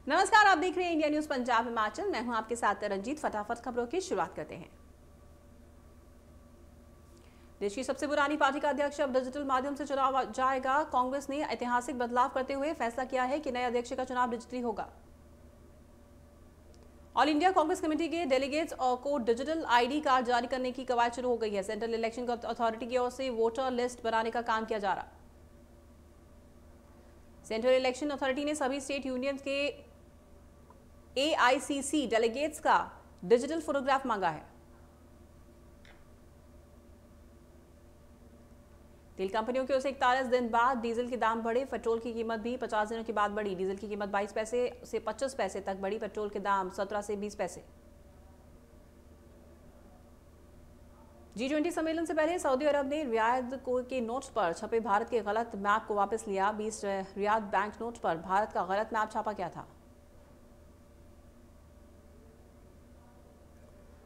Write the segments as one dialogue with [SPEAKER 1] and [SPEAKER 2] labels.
[SPEAKER 1] नमस्कार, आप देख रहे हैं इंडिया न्यूज पंजाब हिमाचल। मैं हूं आपके साथ रंजीत। फटाफट खबरों की शुरुआत करते हैं। देश की सबसे पुरानी पार्टी का अध्यक्ष अब डिजिटल माध्यम से चुनाव जाएगा। कांग्रेस ने ऐतिहासिक बदलाव करते हुए फैसला किया है कि नए अध्यक्ष का चुनाव डिजिटली होगा। ऑल इंडिया कांग्रेस कमेटी के डेलीगेट्स को डिजिटल आईडी कार्ड जारी करने की कवायद शुरू हो गई है। सेंट्रल इलेक्शन अथॉरिटी की ओर से वोटर लिस्ट बनाने का काम किया जा रहा। सेंट्रल इलेक्शन अथॉरिटी ने सभी स्टेट यूनियन के AICC डेलीगेट्स का डिजिटल फोटोग्राफ मांगा है। तेल कंपनियों की ओर से 41 दिन बाद डीजल के दाम बढ़े। पेट्रोल की कीमत भी 50 दिनों के बाद बढ़ी। डीजल की कीमत 22 पैसे से 25 पैसे तक बढ़ी। पेट्रोल के दाम 17 से 20 पैसे। G20 सम्मेलन से पहले सऊदी अरब ने रियाद के नोट पर छपे भारत के गलत मैप को वापस लिया। 20 रियाद बैंक नोट पर भारत का गलत मैप छापा गया था।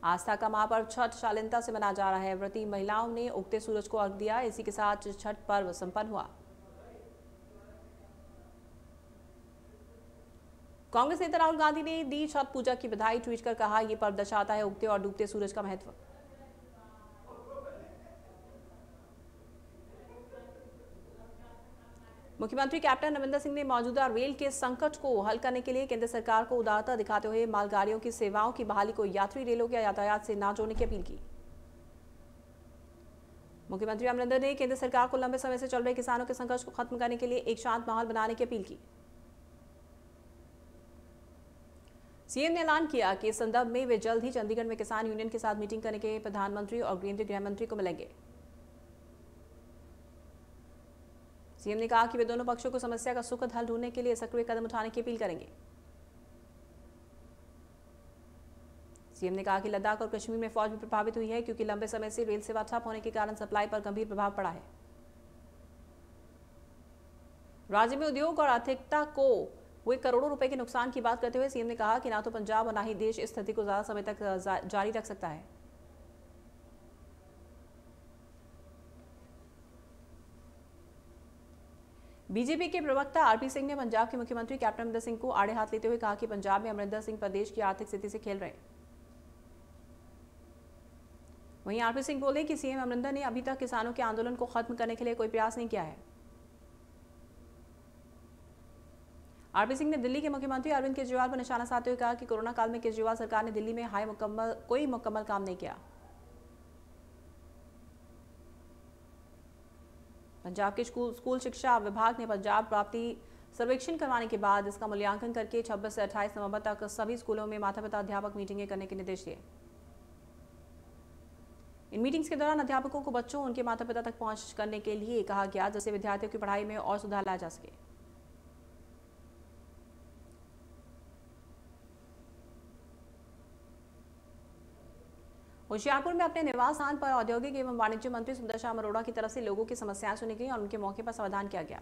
[SPEAKER 1] आस्था का महापर्व छठ शालीनता से मनाया जा रहा है। व्रती महिलाओं ने उगते सूरज को अर्घ दिया। इसी के साथ छठ पर्व संपन्न हुआ। कांग्रेस नेता राहुल गांधी ने दी छठ पूजा की बधाई। ट्वीट कर कहा, यह पर्व दर्शाता है उगते और डूबते सूरज का महत्व। मुख्यमंत्री कैप्टन अमरिंदर सिंह ने मौजूदा रेल के संकट को हल करने के लिए केंद्र सरकार को उदारता दिखाते हुए मालगाड़ियों की सेवाओं की बहाली को यात्री रेलों के यातायात से न जोड़ने की अपील की। मुख्यमंत्री अमरिंदर ने केंद्र सरकार को लंबे समय से चल रहे किसानों के संघर्ष को खत्म करने के लिए एक शांत माहौल बनाने की अपील की। सीएम ने ऐलान किया कि इस संदर्भ में वे जल्द ही चंडीगढ़ में किसान यूनियन के साथ मीटिंग करने के प्रधानमंत्री और केंद्रीय गृह मंत्री को मिलेंगे। सीएम ने कहा कि वे दोनों पक्षों को समस्या का सुखद हल ढूंढने के लिए सक्रिय कदम उठाने की अपील करेंगे। सीएम ने कहा कि लद्दाख और कश्मीर में फौज भी प्रभावित हुई है क्योंकि लंबे समय से रेल सेवा ठप होने के कारण सप्लाई पर गंभीर प्रभाव पड़ा है। राज्य में उद्योग और आर्थिकता को हुए करोड़ों रुपए के नुकसान की बात करते हुए सीएम ने कहा कि ना तो पंजाब और ना ही देश इस स्थिति को ज्यादा समय तक जारी रख सकता है। बीजेपी के प्रवक्ता आरपी सिंह ने पंजाब के मुख्यमंत्री कैप्टन अमरिंदर सिंह को आड़े हाथ लेते हुए कहा कि पंजाब में अमरिंदर सिंह प्रदेश की आर्थिक स्थिति से खेल रहे हैं। वहीं आरपी सिंह बोले कि सीएम अमरिंदर ने अभी तक किसानों के आंदोलन को खत्म करने के लिए कोई प्रयास नहीं किया है। आरपी सिंह ने दिल्ली के मुख्यमंत्री अरविंद केजरीवाल पर निशाना साधते हुए कहा कि कोरोना काल में केजरीवाल सरकार ने दिल्ली में कोई मुकम्मल काम नहीं किया। पंजाब के स्कूल शिक्षा विभाग ने पंजाब प्राप्ति सर्वेक्षण करवाने के बाद इसका मूल्यांकन करके 26 से 28 नवंबर तक सभी स्कूलों में माता पिता अध्यापक मीटिंगें करने के निर्देश दिए। इन मीटिंग्स के दौरान अध्यापकों को बच्चों उनके माता पिता तक पहुंच करने के लिए कहा गया, जिससे विद्यार्थियों की पढ़ाई में और सुधार लाया जा सके। होशियारपुर में अपने निवास स्थान पर औद्योगिक एवं वाणिज्य मंत्री सुंदर श्याम अरोड़ा की तरफ से लोगों की समस्याएं सुनी गई और उनके मौके पर समाधान किया गया।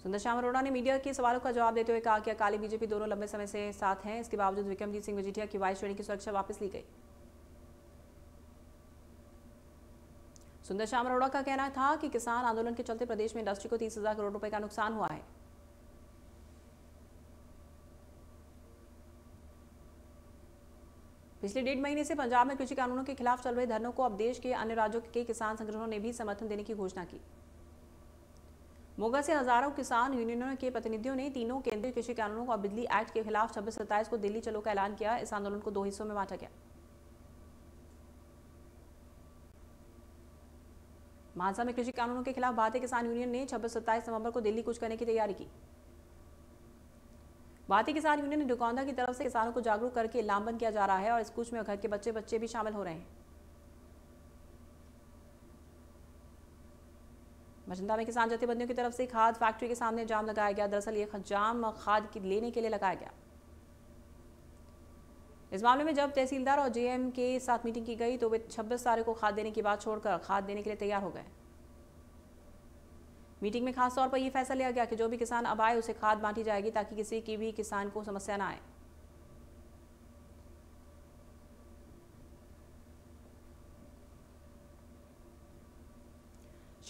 [SPEAKER 1] सुंदर श्याम अरोड़ा ने मीडिया के सवालों का जवाब देते हुए कहा कि अकाली बीजेपी दोनों लंबे समय से साथ हैं। इसके बावजूद विक्रमजीत सिंह मजीठिया की वायु श्रेणी की सुरक्षा वापस ली गई। सुंदर श्याम अरोड़ा का कहना था कि किसान आंदोलन के चलते प्रदेश में इंडस्ट्री को 30,000 करोड़ रुपए का नुकसान हुआ है। पिछले 1.5 महीने से पंजाब में कृषि कानूनों के खिलाफ चल रहे धरनों को अब देश के अन्य राज्यों के किसान संगठनों ने भी समर्थन देने की घोषणा की। मोगा से हजारों किसान यूनियनों के प्रतिनिधियों ने तीनों केंद्रीय कृषि कानूनों और बिजली एक्ट के खिलाफ 26-27 को दिल्ली चलो का ऐलान किया। इस आंदोलन को 2 हिस्सों में बांटा गया। मानसा में कृषि कानूनों के खिलाफ भारतीय किसान यूनियन ने 26-27 नवंबर को दिल्ली कूच करने की तैयारी की। भारतीय किसान यूनियन ने डुकौंदा की तरफ से किसानों को जागरूक करके लामबंद किया जा रहा है और इस कूच में घर के बच्चे भी शामिल हो रहे हैं। मचंदा में किसान जथेबंदियों की तरफ से खाद फैक्ट्री के सामने जाम लगाया गया। दरअसल ये जाम खाद लेने के लिए लगाया गया। इस मामले में जब तहसीलदार और जेएम के साथ मीटिंग की गई तो वे 26 तारीख को खाद देने की बात छोड़कर खाद देने के लिए तैयार हो गए। मीटिंग में खास तौर पर यह फैसला लिया गया कि जो भी किसान अब आए उसे खाद बांटी जाएगी ताकि किसी की भी किसान को समस्या न आए।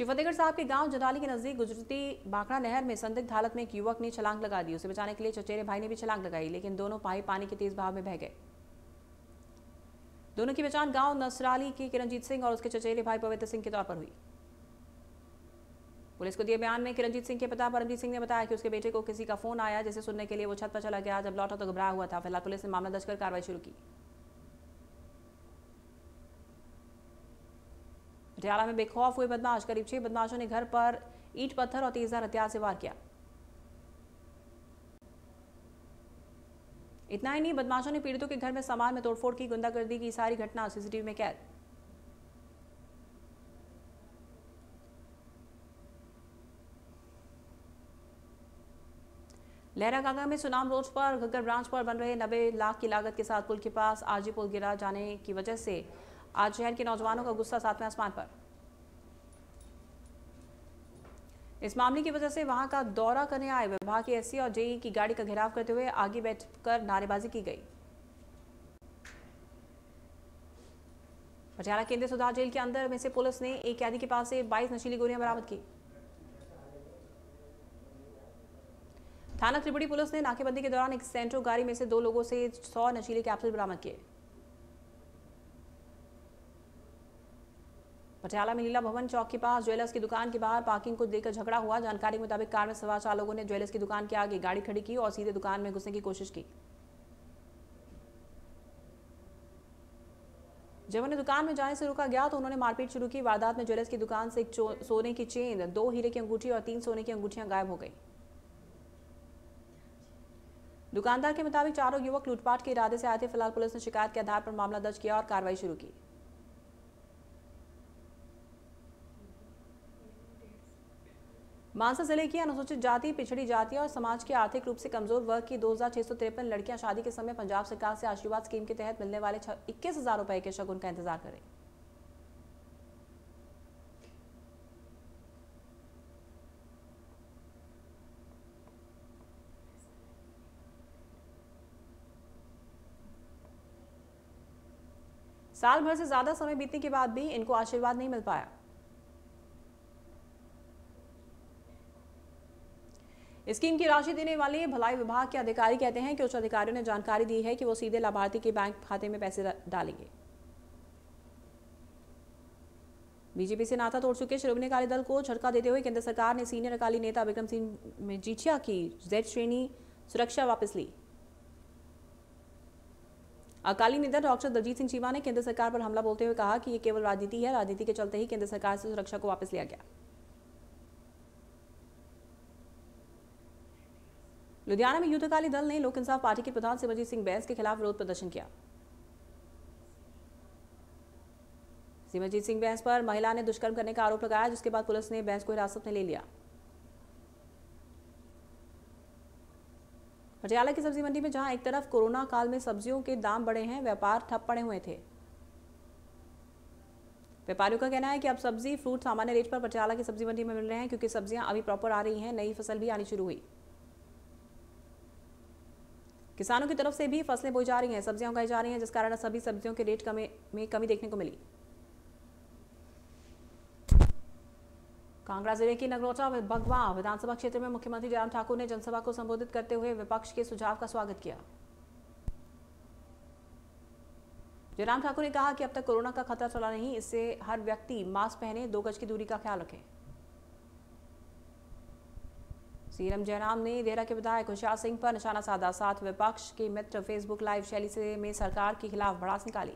[SPEAKER 1] श्री फतेहगढ़ साहब के गांव जनाली के नजदीक गुजरती बाखड़ा नहर में संदिग्ध हालत में एक युवक ने छलांग लगा दी। उसे बचाने के लिए चचेरे भाई ने भी छलांग लगाई, लेकिन दोनों भाई पानी के तेज बहाव में बह गए। दोनों की पहचान गांव नसराली के किरणजीत सिंह और उसके चचेरे भाई पवित्र सिंह के तौर पर हुई। पुलिस को दिए बयान में किरणजीत सिंह के पिता परमजीत सिंह ने बताया कि उसके बेटे को किसी का फोन आया, जिसे सुनने के लिए वो छत पर चला गया। जब लौटा तो घबराया हुआ था। फिलहाल पुलिस ने मामला दर्ज कर कार्रवाई शुरू की। पटियाला में बेखौफ हुए बदमाश। करीब 6 बदमाशों ने घर पर ईंट पत्थर और तेजधार हथियार से वार किया। इतना ही नहीं, बदमाशों ने पीड़ितों के घर में सामान में तोड़फोड़ की। गुंडागर्दी की सारी घटना सीसीटीवी में कैद। लहरागागा में सुनाम रोड पर घग्गर ब्रांच पर बन रहे 90 लाख की लागत के साथ पुल के पास आरजी पुल गिरा जाने की वजह से आज शहर के नौजवानों का गुस्सा सातवें आसमान पर। इस मामले की वजह से वहां का दौरा करने आए विभाग के एससी और जेई की गाड़ी का घेराव करते हुए आगे बैठकर नारेबाजी की गई। पटियाला केंद्रीय सुधार जेल के अंदर में से पुलिस ने एक कैदी के पास से 22 नशीली गोलियां बरामद की। थाना त्रिपुड़ी पुलिस ने नाकेबंदी के दौरान एक सेंट्रो गाड़ी में से 2 लोगों से 100 नशीले कैप्सूल बरामद किए। पटियाला में लीला भवन चौक के पास ज्वेलर्स की दुकान के बाहर पार्किंग को लेकर झगड़ा हुआ। जानकारी के मुताबिक कार में सवार 4 लोगों ने ज्वेलर्स की दुकान के आगे गाड़ी खड़ी की और सीधे दुकान में घुसने की कोशिश की। जब उन्हें दुकान में जाने से रोका गया तो उन्होंने मारपीट शुरू की। वारदात में ज्वेलर्स की दुकान से एक सोने की चेन, 2 हीरे की अंगूठी और 3 सोने की अंगूठियां गायब हो गई। दुकानदार के मुताबिक चारों युवक लूटपाट के इरादे से आए थे। फिलहाल पुलिस ने शिकायत के आधार पर मामला दर्ज किया और कार्रवाई शुरू की। मानसा जिले की अनुसूचित जाति, पिछड़ी जाति और समाज के आर्थिक रूप से कमजोर वर्ग की 2653 लड़कियां शादी के समय पंजाब सरकार से आशीर्वाद स्कीम के तहत मिलने वाले 21,000 रुपए के शगुन का इंतजार करें। साल भर से ज्यादा समय बीतने के बाद भी इनको आशीर्वाद नहीं मिल पाया। स्कीम की राशि देने वाले भलाई विभाग के अधिकारी कहते हैं कि उच्च अधिकारियों ने जानकारी दी है कि वो सीधे लाभार्थी के बैंक खाते में पैसे डालेंगे। बीजेपी से नाता तोड़ चुके श्रोमणी अकाली दल को झटका देते हुए केंद्र सरकार ने सीनियर अकाली नेता विक्रम सिंह मजीठिया की Z श्रेणी सुरक्षा वापस ली। अकाली नेता डॉक्टर दलजीत सिंह चीमा ने केंद्र सरकार पर हमला बोलते हुए कहा कि ये केवल राजनीति है। राजनीति के चलते ही केंद्र सरकार से सुरक्षा को वापस लिया गया। लुधियाना में यूथ अकाली दल ने लोक इंसाफ पार्टी के प्रधान सिमरजीत सिंह बैंस के खिलाफ विरोध प्रदर्शन किया। सिमरजीत सिंह बैंस पर महिला ने दुष्कर्म करने का आरोप लगाया, जिसके बाद पुलिस ने बैंस को हिरासत में ले लिया। पटियाला की सब्जी मंडी में जहां एक तरफ कोरोना काल में सब्जियों के दाम बढ़े हैं, व्यापार ठप पड़े हुए थे। व्यापारियों का कहना है कि अब सब्जी फ्रूट सामान्य रेट पर पटियाला की सब्जी मंडी में मिल रहे हैं, क्योंकि सब्जियां अभी प्रॉपर आ रही हैं। नई फसल भी आनी शुरू हुई। किसानों की तरफ से भी फसलें बोई जा रही हैं, सब्जियां उगाई जा रही हैं, जिस कारण सभी सब्जियों के रेट में कमी देखने को मिली। कांगड़ा जिले की नगरोटा बगवा विधानसभा क्षेत्र में मुख्यमंत्री जयराम ठाकुर ने जनसभा को संबोधित करते हुए विपक्ष के सुझाव का स्वागत किया। जयराम ठाकुर ने कहा कि अब तक कोरोना का खतरा चला नहीं, इससे हर व्यक्ति मास्क पहने, 2 गज की दूरी का ख्याल रखें। सीएम जयराम ने देहरा के विधायक होशियार सिंह पर निशाना साधा। साथ विपक्ष के मित्र फेसबुक लाइव शैली से में सरकार के खिलाफ भड़ास निकाली।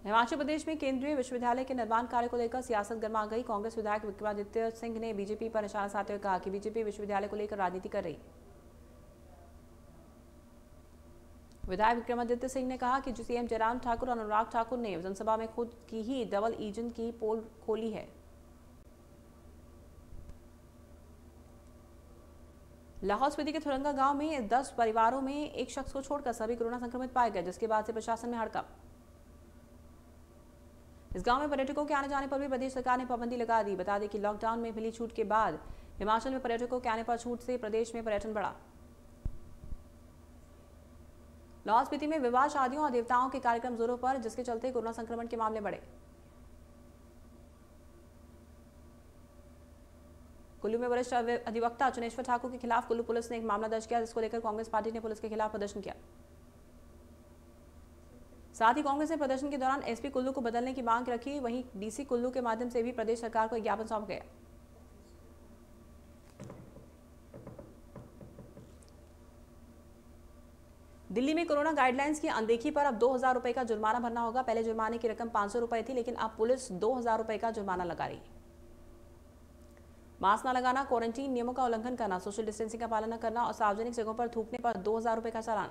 [SPEAKER 1] हिमाचल प्रदेश में केंद्रीय विश्वविद्यालय के निर्माण कार्य को लेकर सियासत गर्मा गई। कांग्रेस विधायक विक्रमादित्य सिंह ने बीजेपी पर निशाना साधते हुए कहा कि बीजेपी विश्वविद्यालय को लेकर राजनीति कर रही। विधायक विक्रमादित्य सिंह ने कहा कि सीएम जयराम ठाकुर और अनुराग ठाकुर ने विधानसभा में खुद की ही डबल इंजन की पोल खोली है। लाहौल स्पीति के थुरंगा गांव में 10 परिवारों में एक शख्स को छोड़कर सभी कोरोना संक्रमित पाए गए, जिसके बाद से प्रशासन में हड़कंप। इस गांव में पर्यटकों के आने जाने पर भी प्रदेश सरकार ने पाबंदी लगा दी। बता दें कि लॉकडाउन में मिली छूट के बाद हिमाचल में पर्यटकों के आने पर छूट से प्रदेश में पर्यटन बढ़ा। लाहौल स्पीति में विवाह, शादियों और देवताओं के कार्यक्रम जोरों पर, जिसके चलते कोरोना संक्रमण के मामले बढ़े। कुल्लू में वरिष्ठ अधिवक्ता चुनेश्वर ठाकुर के खिलाफ कुल्लू पुलिस ने एक मामला दर्ज किया, जिसको लेकर कांग्रेस पार्टी ने पुलिस के खिलाफ प्रदर्शन किया। साथ ही कांग्रेस ने प्रदर्शन के दौरान एसपी कुल्लू को बदलने की मांग रखी। वहीं डीसी कुल्लू के माध्यम से भी प्रदेश सरकार को एक ज्ञापन सौंपा गया। दिल्ली में कोरोना गाइडलाइंस की अनदेखी पर अब 2000 रुपए का जुर्माना भरना होगा। पहले जुर्माने की रकम 500 रुपए थी, लेकिन अब पुलिस 2000 रुपए का जुर्माना लगा रही है। मास्क न लगाना, क्वारंटीन नियमों का उल्लंघन करना, सोशल डिस्टेंसिंग का पालन न करना और सार्वजनिक जगहों पर थूकने पर 2000 रुपए का चालान।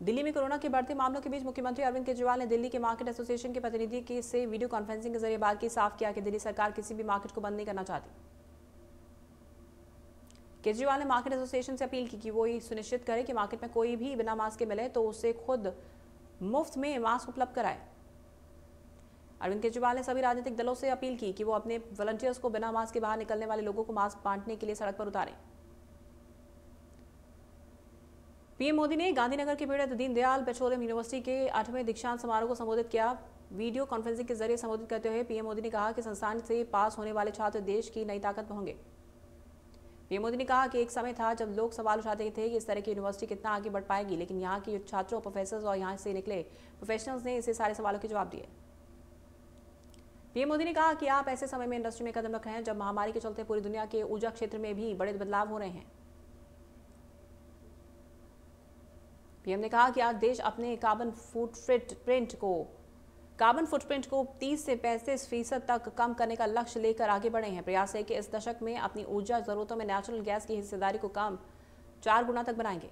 [SPEAKER 1] दिल्ली में कोरोना के बढ़ते मामलों के बीच मुख्यमंत्री अरविंद केजरीवाल ने दिल्ली के मार्केट एसोसिएशन के प्रतिनिधि से वीडियो कॉन्फ्रेंसिंग के जरिए बात की। साफ किया कि दिल्ली सरकार किसी भी मार्केट को बंद नहीं करना चाहती। केजरीवाल ने मार्केट एसोसिएशन से अपील की कि वो ये सुनिश्चित करे कि मार्केट में कोई भी बिना मास्क के मिले तो उसे खुद मुफ्त में मास्क उपलब्ध कराए। अरविंद केजरीवाल ने सभी राजनीतिक दलों से अपील की कि वो अपने वॉलंटियर्स को बिना मास्क के बाहर निकलने वाले लोगों को मास्क बांटने के लिए सड़क पर उतारें। पीएम मोदी ने गांधीनगर के पीड़ित दीनदयाल पेट्रोलियम यूनिवर्सिटी के 8वें दीक्षांत समारोह को संबोधित किया। वीडियो कॉन्फ्रेंसिंग के जरिए संबोधित करते हुए पीएम मोदी ने कहा कि संस्थान से पास होने वाले छात्र देश की नई ताकत होंगे। पीएम मोदी ने कहा कि एक समय था जब लोग सवाल उठाते थे कि इस तरह की यूनिवर्सिटी कितना आगे बढ़ पाएगी, लेकिन यहाँ के छात्रों, प्रोफेसर्स और यहाँ से निकले प्रोफेशनल्स ने इसे सारे सवालों के जवाब दिए। पीएम मोदी ने कहा कि आप ऐसे समय में इंडस्ट्री में कदम रख रहे हैं जब महामारी के चलते पूरी दुनिया के ऊर्जा क्षेत्र में भी बड़े बदलाव हो रहे हैं। पीएम ने कहा कि आज देश अपने कार्बन फुटप्रिंट को 30 से 35% तक कम करने का लक्ष्य लेकर आगे बढ़े हैं। प्रयास है कि इस दशक में अपनी ऊर्जा जरूरतों में नेचुरल गैस की हिस्सेदारी को कम 4 गुना तक बनाएंगे।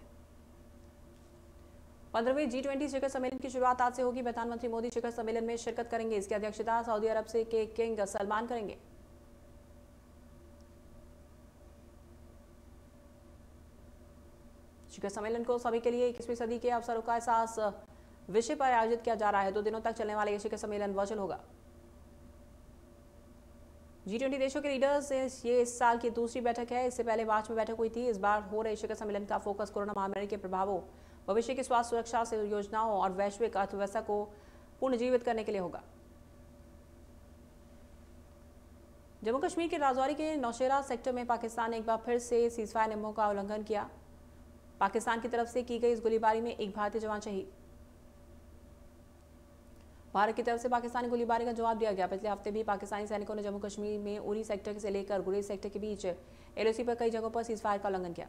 [SPEAKER 1] 15वें G20 शिखर सम्मेलन की शुरुआत आज से होगी। प्रधानमंत्री मोदी शिखर सम्मेलन में शिरकत करेंगे। इसकी अध्यक्षता सऊदी अरब से के किंग सलमान करेंगे। शिखर सम्मेलन को सभी के लिए 21वीं सदी के अवसरों का एहसास विषय पर आयोजित किया जा रहा है। 2 दिनों तक चलने वाला यह शिखर सम्मेलन वर्चुअल होगा। G20 देशों के लीडर्स ये इस साल की दूसरी बैठक है। इससे पहले मार्च में बैठक हुई थी। इस बार हो रहे शिखर सम्मेलन का फोकस कोरोना महामारी के प्रभावों, भविष्य की स्वास्थ्य सुरक्षा से योजनाओं और वैश्विक अर्थव्यवस्था को पुनर्जीवित करने के लिए होगा। जम्मू कश्मीर के राजौरी के नौशेरा सेक्टर में पाकिस्तान ने एक बार फिर से सीजफायर नियमों का उल्लंघन किया। पाकिस्तान की तरफ से की गई इस गोलीबारी में एक भारतीय जवान शहीद। भारत की तरफ से पाकिस्तानी गोलीबारी का जवाब दिया गया। पिछले हफ्ते भी पाकिस्तानी सैनिकों ने जम्मू कश्मीर में उरी सेक्टर से लेकर गुरेज सेक्टर के बीच एलओसी पर कई जगहों पर सीजफायर का उल्लंघन किया।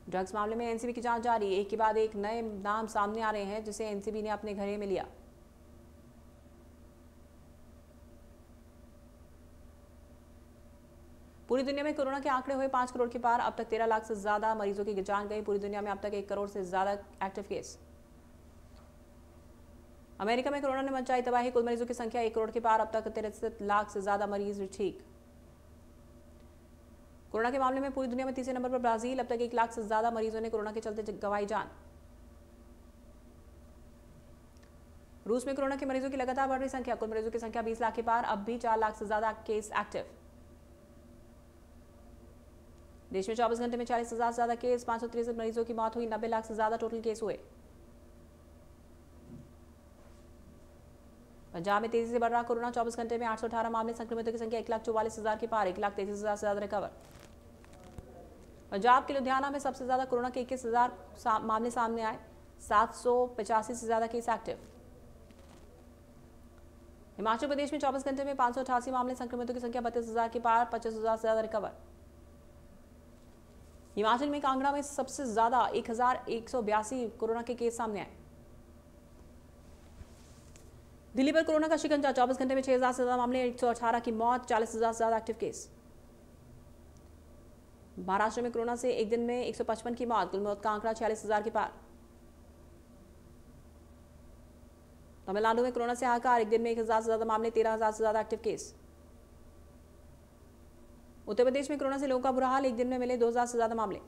[SPEAKER 1] ड्रग्स मामले में एनसीबी की जांच जारी। एक के बाद एक नए नाम सामने आ रहे हैं जिसे एनसीबी ने अपने घेरे में लिया। पूरी दुनिया में कोरोना के आंकड़े हुए 5 करोड़ के पार। अब तक 13 लाख से ज्यादा मरीजों की जान गई। पूरी दुनिया में अब तक 1 करोड़ से ज्यादा एक्टिव केस। अमेरिका में कोरोना ने मचाई तबाही। कुल मरीजों की संख्या 1 करोड़ के पार। अब तक 63 लाख से ज्यादा मरीज ठीक। कोरोना के मामले में पूरी दुनिया में तीसरे नंबर पर ब्राजील। अब तक 1 लाख से ज्यादा मरीजों ने कोरोना के चलते गंवाई जान। रूस में कोरोना के मरीजों की लगातार बढ़ रही संख्या। कुल मरीजों की संख्या 20 लाख के पार। अब भी 4 लाख से ज्यादा केस एक्टिव। देश में 24 घंटे में 40,000 से ज्यादा केस। 563 मरीजों की मौत हुई। 90 लाख से ज्यादा टोटल केस हुए। पंजाब में तेजी से बढ़ रहा कोरोना। 24 घंटे में 818 मामले। संक्रमितों की संख्या 1,44,000 के पार। 1,33,000 से ज्यादा रिकवर। पंजाब के लुधियाना में सबसे ज्यादा कोरोना के 21,000 मामले सामने आए। 785 से ज्यादा केस एक्टिव। हिमाचल प्रदेश में 24 घंटे में 588 मामले। संक्रमितों की संख्या 32,000 के पार। 25,000 से ज्यादा रिकवर। हिमाचल में कांगड़ा में सबसे ज्यादा 1,182 कोरोना के केस सामने आए। दिल्ली पर कोरोना का शिकंजा। 24 घंटे में 6,000 से ज्यादा मामले। 118 की मौत। 40,000 से ज्यादा एक्टिव केस। महाराष्ट्र में कोरोना से एक दिन में 155 की मौत। कुल मौत का आंकड़ा 46,000 के पार। तमिलनाडु में कोरोना से हाहाकार। एक दिन में 1,000 से ज्यादा मामले। 13,000 से ज्यादा एक्टिव केस। उत्तर प्रदेश में कोरोना से लोगों का बुरा हाल। एक दिन में मिले 2,000 से ज्यादा मामले।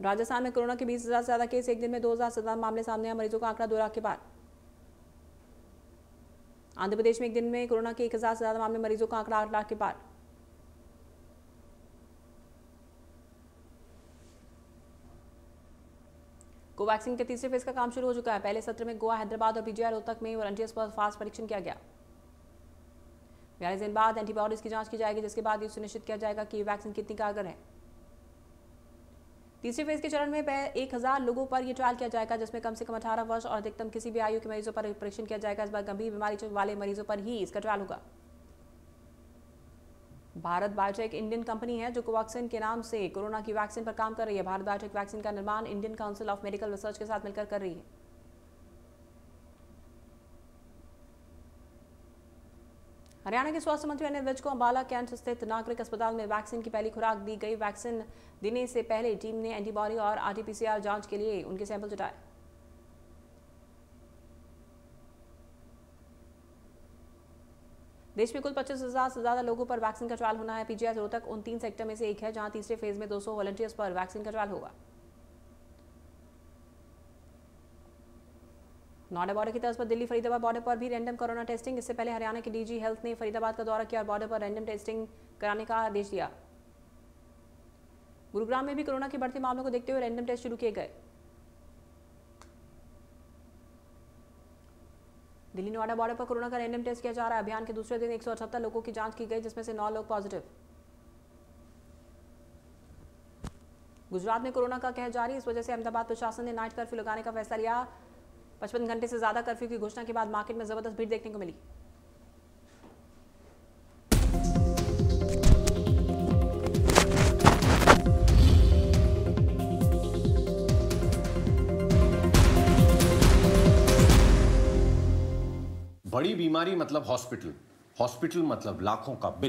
[SPEAKER 1] राजस्थान में कोरोना के 20,000 से ज्यादा केस। एक दिन में 2,000 से ज्यादा मामले सामने आए। मरीजों का आंकड़ा 2 लाख के पार। आंध्र प्रदेश में एक दिन में कोरोना के 1,000 से ज्यादा मामले। मरीजों का आंकड़ा 8 लाख के पार। कोवैक्सीन के तीसरे फेज का काम शुरू हो चुका है। पहले सत्र में गोवा, हैदराबाद और पीजीआई रोहतक में वॉलंटियर्स पर फास्ट परीक्षण किया गया। 42 दिन बाद एंटीबॉडीज की जांच की जाएगी, जिसके बाद ये सुनिश्चित किया जाएगा कि वैक्सीन कितनी कारगर है। तीसरे फेज के चरण में 1000 लोगों पर यह ट्रायल किया जाएगा, जिसमें कम से कम 18 वर्ष और अधिकतम किसी भी आयु के मरीजों पर परीक्षण किया जाएगा। इस बार गंभीर बीमारी वाले मरीजों पर ही इसका ट्रायल होगा। भारत बायोटेक इंडियन कंपनी है जो कोवैक्सीन के नाम से कोरोना की वैक्सीन पर काम कर रही है। भारत बायोटेक वैक्सीन का निर्माण Indian council of medical research के साथ मिलकर कर रही है। हरियाणा के स्वास्थ्य मंत्री अनिल विज को अंबाला कैंट स्थित नागरिक अस्पताल में वैक्सीन की पहली खुराक दी गई। वैक्सीन देने से पहले टीम ने एंटीबॉडी और आरटीपीसीआर जांच के लिए उनके सैंपल जुटाए। देश में कुल 25,000 से ज्यादा लोगों पर वैक्सीन का ट्रायल होना है। पीजीआई रोहतक उन 3 सेक्टर में से एक है जहां तीसरे फेज में 200 वॉलंटियर्स पर वैक्सीन का ट्रायल होगा। नोएडा बॉर्डर की तर्ज पर दिल्ली फरीदाबाद बॉर्डर पर भी रैंडम कोरोना टेस्टिंग। इससे पहले हरियाणा के डीजी हेल्थ ने फरीदाबाद का दौरा किया और बॉर्डर पर रैंडम टेस्टिंग कराने का आदेश दिया। गुरुग्राम में भी कोरोना के बढ़ते मामलों को देखते हुए रैंडम टेस्ट शुरू किए गए। दिल्ली नोएडा बॉर्डर पर कोरोना का रैंडम टेस्ट किया जा रहा है। अभियान के दूसरे दिन 178 लोगों की जांच की गई, जिसमें से 9 लोग पॉजिटिव। गुजरात में कोरोना का कहर जारी। इस वजह से अहमदाबाद प्रशासन ने नाइट कर्फ्यू लगाने का फैसला लिया। 55 घंटे से ज्यादा कर्फ्यू की घोषणा के बाद मार्केट में जबरदस्त भीड़ देखने को मिली।
[SPEAKER 2] बड़ी बीमारी मतलब हॉस्पिटल, हॉस्पिटल मतलब लाखों का बिल।